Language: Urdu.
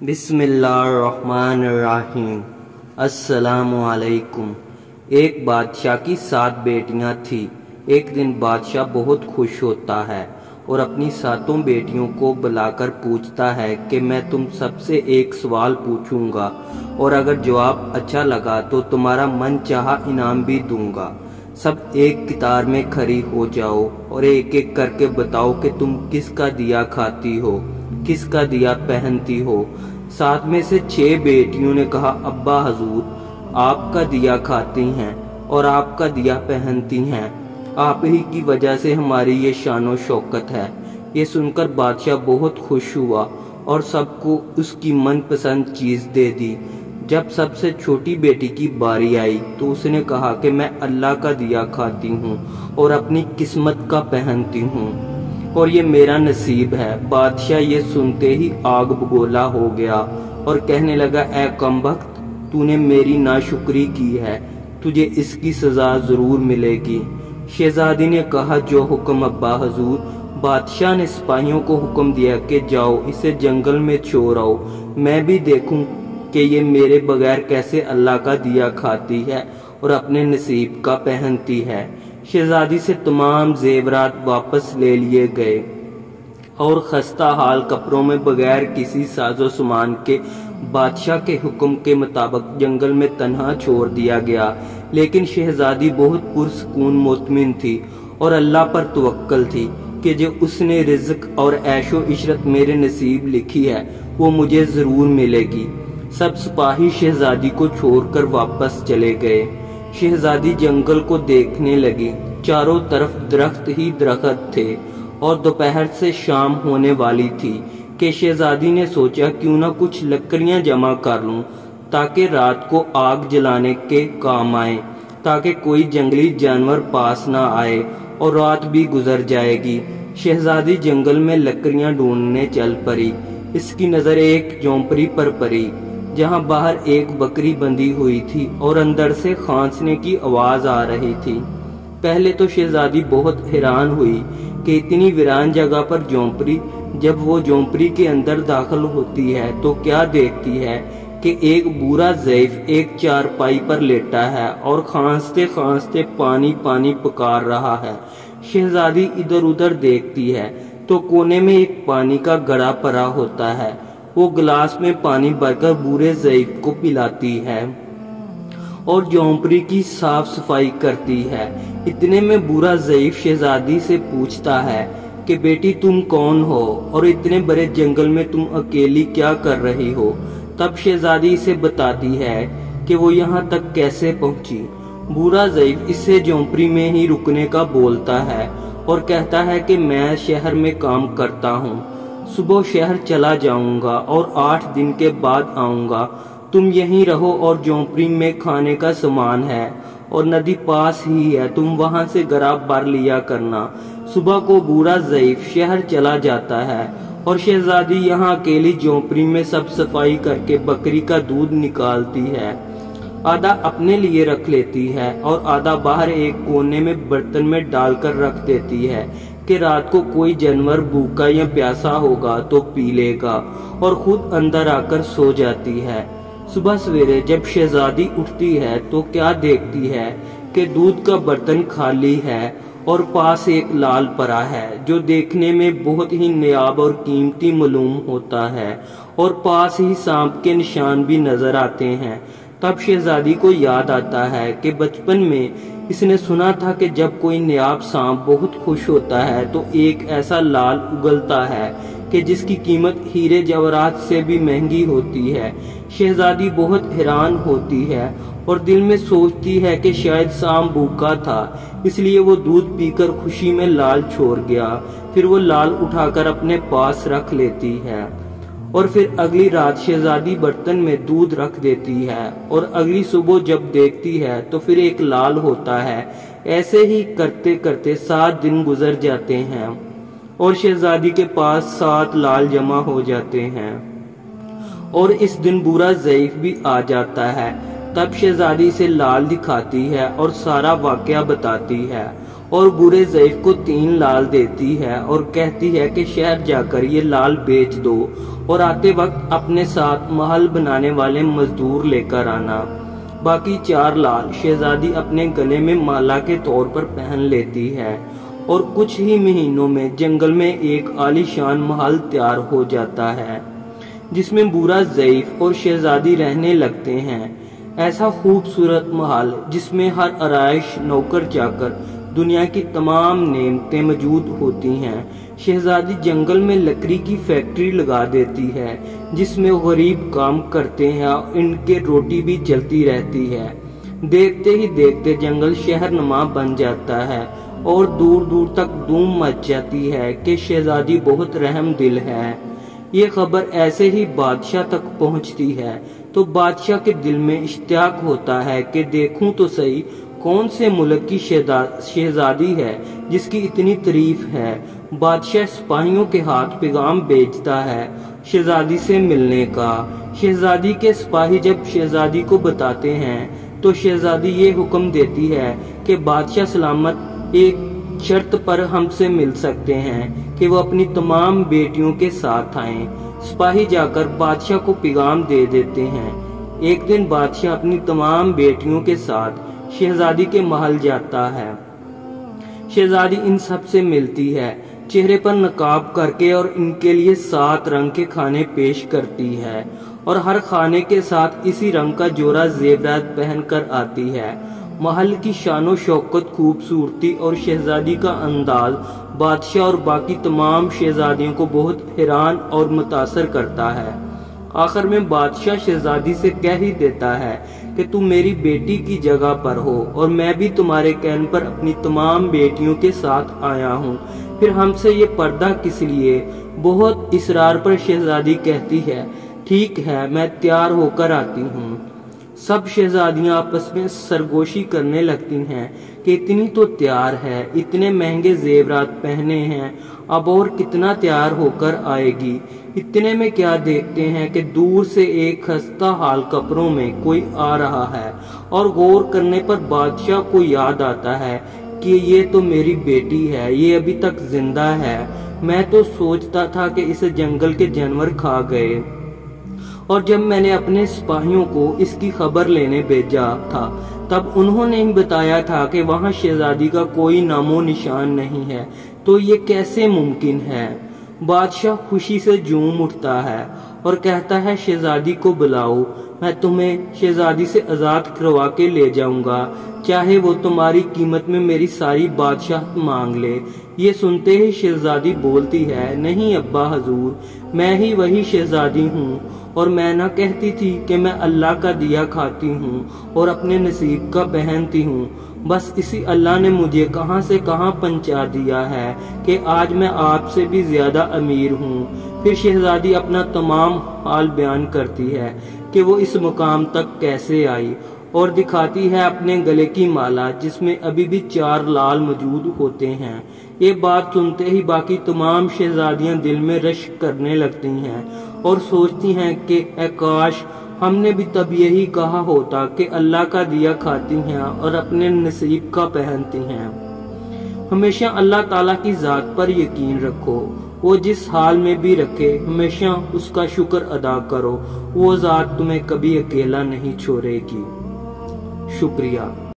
بسم اللہ الرحمن الرحیم۔ السلام علیکم۔ ایک بادشاہ کی 7 بیٹیاں تھیں۔ ایک دن بادشاہ بہت خوش ہوتا ہے اور اپنی 7 بیٹیوں کو بلا کر پوچھتا ہے کہ میں تم سب سے ایک سوال پوچھوں گا اور اگر جواب اچھا لگا تو تمہارا من چاہا انعام بھی دوں گا۔ سب ایک قطار میں کھڑی ہو جاؤ اور ایک ایک کر کے بتاؤ کہ تم کس کا دیا کھاتی ہو، کس کا دیا پہنتی ہو۔ 7 میں سے 6 بیٹیوں نے کہا ابا حضور آپ کا دیا کھاتی ہیں اور آپ کا دیا پہنتی ہیں، آپ ہی کی وجہ سے ہماری یہ شان و شوکت ہے۔ یہ سن کر بادشاہ بہت خوش ہوا اور سب کو اس کی من پسند چیز دے دی۔ جب سب سے چھوٹی بیٹی کی باری آئی تو اس نے کہا کہ میں اللہ کا دیا کھاتی ہوں اور اپنی قسمت کا پہنتی ہوں اور یہ میرا نصیب ہے۔ بادشاہ یہ سنتے ہی آگ بگولا ہو گیا اور کہنے لگا اے کمبخت، تو نے میری ناشکری کی ہے، تجھے اس کی سزا ضرور ملے گی۔ شہزادی نے کہا جو حکم ابا حضور۔ بادشاہ نے سپاہیوں کو حکم دیا کہ جاؤ اسے جنگل میں چھوڑ آؤ، میں بھی دیکھوں کہ یہ میرے بغیر کیسے اللہ کا دیا کھاتی ہے اور اپنے نصیب کا پہنتی ہے۔ شہزادی سے تمام زیورات واپس لے لیے گئے اور خستہ حال کپڑوں میں بغیر کسی ساز و سامان کے بادشاہ کے حکم کے مطابق جنگل میں تنہا چھوڑ دیا گیا۔ لیکن شہزادی بہت پرسکون مطمئن تھی اور اللہ پر توکل تھی کہ جو اس نے رزق اور عیش و عشرت میرے نصیب لکھی ہے وہ مجھے ضرور ملے گی۔ سب سپاہی شہزادی کو چھوڑ کر واپس چلے گئے۔ شہزادی جنگل کو دیکھنے لگی، چاروں طرف درخت ہی درخت تھے اور دوپہر سے شام ہونے والی تھی کہ شہزادی نے سوچا کیوں نہ کچھ لکڑیاں جمع کر لوں تاکہ رات کو آگ جلانے کے کام آئے، تاکہ کوئی جنگلی جانور پاس نہ آئے اور رات بھی گزر جائے گی۔ شہزادی جنگل میں لکڑیاں ڈھونڈنے چل پڑی۔ اس کی نظر ایک جھونپڑی پر پڑی جہاں باہر ایک بکری بندھی ہوئی تھی اور اندر سے کھانسنے کی آواز آ رہی تھی۔ پہلے تو شہزادی بہت حیران ہوئی کہ اتنی ویران جگہ پر جھونپڑی۔ جب وہ جھونپڑی کے اندر داخل ہوتی ہے تو کیا دیکھتی ہے کہ ایک بوڑھا ضعیف ایک چارپائی پر لیٹا ہے اور کھانستے کھانستے پانی پانی پکار رہا ہے۔ شہزادی ادھر ادھر دیکھتی ہے تو کونے میں ایک پانی کا گڑھا پڑا ہوتا ہے۔ وہ گلاس میں پانی بھر کر بوڑھے ضعیف کو پلاتی ہے اور جھونپڑی کی صاف صفائی کرتی ہے۔ اتنے میں بوڑھا ضعیف شہزادی سے پوچھتا ہے کہ بیٹی تم کون ہو اور اتنے بڑے جنگل میں تم اکیلی کیا کر رہی ہو؟ تب شہزادی اسے بتاتی ہے کہ وہ یہاں تک کیسے پہنچی۔ بوڑھا ضعیف اس سے جھونپڑی میں ہی رکنے کا بولتا ہے اور کہتا ہے کہ میں شہر میں کام کرتا ہوں، صبح شہر چلا جاؤں گا اور 8 دن کے بعد آؤں گا، تم یہیں رہو اور جھونپڑی میں کھانے کا سامان ہے اور ندی پاس ہی ہے، تم وہاں سے گرا بھر لیا کرنا۔ صبح کو بوڑھا ضعیف شہر چلا جاتا ہے اور شہزادی یہاں اکیلی جھونپڑی میں سب صفائی کر کے بکری کا دودھ نکالتی ہے، آدھا اپنے لیے رکھ لیتی ہے اور آدھا باہر ایک کونے میں برتن میں ڈال کر رکھ دیتی ہے کہ رات کو کوئی جانور بھوکا یا پیاسا ہوگا تو پی لے گا اور خود اندر آ کر سو جاتی ہے۔ صبح سویرے جب شہزادی اٹھتی ہے تو کیا دیکھتی ہے کہ دودھ کا برتن خالی ہے اور پاس ایک لال پڑا ہے جو دیکھنے میں بہت ہی نایاب اور قیمتی معلوم ہوتا ہے اور پاس ہی سانپ کے نشان بھی نظر آتے ہیں۔ تب شہزادی کو یاد آتا ہے کہ بچپن میں اس نے سنا تھا کہ جب کوئی نایاب سانپ بہت خوش ہوتا ہے تو ایک ایسا لال اگلتا ہے کہ جس کی قیمت ہیرے جواہرات سے بھی مہنگی ہوتی ہے۔ شہزادی بہت حیران ہوتی ہے اور دل میں سوچتی ہے کہ شاید سانپ بھوکا تھا اس لیے وہ دودھ پی کر خوشی میں لال چھوڑ گیا۔ پھر وہ لال اٹھا کر اپنے پاس رکھ لیتی ہے اور پھر اگلی رات شہزادی برتن میں دودھ رکھ دیتی ہے اور اگلی صبح جب دیکھتی ہے تو پھر ایک لال ہوتا ہے۔ ایسے ہی کرتے کرتے 7 دن گزر جاتے ہیں اور شہزادی کے پاس 7 لال جمع ہو جاتے ہیں اور اس دن بوڑھا ضعیف بھی آ جاتا ہے۔ تب شہزادی سے لال دکھاتی ہے اور سارا واقعہ بتاتی ہے اور برے ضعیف کو 3 لال دیتی ہے اور کہتی ہے کہ شہر جا کر یہ لال بیچ دو اور آتے وقت اپنے ساتھ محل بنانے والے مزدور لے کر آنا۔ باقی 4 لال شہزادی اپنے گلے میں مالا کے طور پر پہن لیتی ہے اور کچھ ہی مہینوں میں جنگل میں ایک عالی شان محل تیار ہو جاتا ہے جس میں برا ضعیف اور شہزادی رہنے لگتے ہیں۔ ایسا خوبصورت محل جس میں ہر آرائش، نوکر چاکر، دنیا کی تمام نعمتیں موجود ہوتی ہیں۔ شہزادی جنگل میں لکڑی کی فیکٹری لگا دیتی ہے جس میں غریب کام کرتے ہیں اور ان کے روٹی بھی چلتی رہتی ہے۔ دیکھتے ہی دیکھتے جنگل شہر نما بن جاتا ہے اور دور دور تک دھوم مچ جاتی ہے کہ شہزادی بہت رحم دل ہے۔ یہ خبر ایسے ہی بادشاہ تک پہنچتی ہے تو بادشاہ کے دل میں اشتیاق ہوتا ہے کہ دیکھوں تو صحیح کون سے ملک کی شہزادی ہے جس کی اتنی تعریف ہے۔ بادشاہ سپاہیوں کے ہاتھ پیغام بھیجتا ہے شہزادی سے ملنے کا۔ شہزادی کے سپاہی جب شہزادی کو بتاتے ہیں تو شہزادی یہ حکم دیتی ہے کہ بادشاہ سلامت ایک شرط پر ہم سے مل سکتے ہیں کہ وہ اپنی تمام بیٹیوں کے ساتھ آئیں۔ سپاہی جا کر بادشاہ کو پیغام دے دیتے ہیں۔ ایک دن بادشاہ اپنی تمام بیٹیوں کے ساتھ شہزادی کے محل جاتا ہے۔ شہزادی ان سب سے ملتی ہے، چہرے پر نقاب کر کے، اور ان کے لیے 7 رنگ کے کھانے پیش کرتی ہے اور ہر کھانے کے ساتھ اسی رنگ کا جوڑا زیورات پہن کر آتی ہے۔ محل کی شان و شوکت، خوبصورتی اور شہزادی کا انداز بادشاہ اور باقی تمام شہزادیوں کو بہت حیران اور متاثر کرتا ہے۔ آخر میں بادشاہ شہزادی سے کہہ ہی دیتا ہے کہ تم میری بیٹی کی جگہ پر ہو اور میں بھی تمہارے کہنے پر اپنی تمام بیٹیوں کے ساتھ آیا ہوں، پھر ہم سے یہ پردہ کس لیے؟ بہت اصرار پر شہزادی کہتی ہے ٹھیک ہے، میں تیار ہو کر آتی ہوں۔ سب شہزادیاں آپس میں سرگوشی کرنے لگتی ہیں کہ اتنی تو تیار ہے، اتنے مہنگے زیورات پہنے ہیں، اب اور کتنا تیار ہو کر آئے گی۔ اتنے میں کیا دیکھتے ہیں کہ دور سے ایک خستہ حال کپڑوں میں کوئی آ رہا ہے اور غور کرنے پر بادشاہ کو یاد آتا ہے کہ یہ تو میری بیٹی ہے، یہ ابھی تک زندہ ہے۔ میں تو سوچتا تھا کہ اسے جنگل کے جانور کھا گئے، اور جب میں نے اپنے سپاہیوں کو اس کی خبر لینے بھیجا تھا تب انہوں نے ہی بتایا تھا کہ وہاں شہزادی کا کوئی نام و نشان نہیں ہے، تو یہ کیسے ممکن ہے؟ بادشاہ خوشی سے جھوم اٹھتا ہے اور کہتا ہے شہزادی کو بلاؤ، میں تمہیں شہزادی سے آزاد کروا کے لے جاؤں گا، چاہے وہ تمہاری قیمت میں میری ساری بادشاہت مانگ لے۔ یہ سنتے ہی شہزادی بولتی ہے نہیں ابا حضور، میں ہی وہی شہزادی ہوں، اور میں نہ کہتی تھی کہ میں اللہ کا دیا کھاتی ہوں اور اپنے نصیب کا پہنتی ہوں، بس اسی اللہ نے مجھے کہاں سے کہاں پہنچا دیا ہے کہ آج میں آپ سے بھی زیادہ امیر ہوں۔ پھر شہزادی اپنا تمام حال بیان کرتی ہے کہ وہ اس مقام تک کیسے آئی، اور دکھاتی ہے اپنے گلے کی مالا جس میں ابھی بھی 4 لال موجود ہوتے ہیں۔ یہ بات سنتے ہی باقی تمام شہزادیاں دل میں رشک کرنے لگتی ہیں اور سوچتی ہیں کہ اے کاش ہم نے بھی تب یہی کہا ہوتا کہ اللہ کا دیا کھاتی ہیں اور اپنے نصیب کا پہنتی ہیں۔ ہمیشہ اللہ تعالیٰ کی ذات پر یقین رکھو، وہ جس حال میں بھی رکھے ہمیشہ اس کا شکر ادا کرو، وہ ذات تمہیں کبھی اکیلا نہیں چھوڑے گی۔ شکریہ۔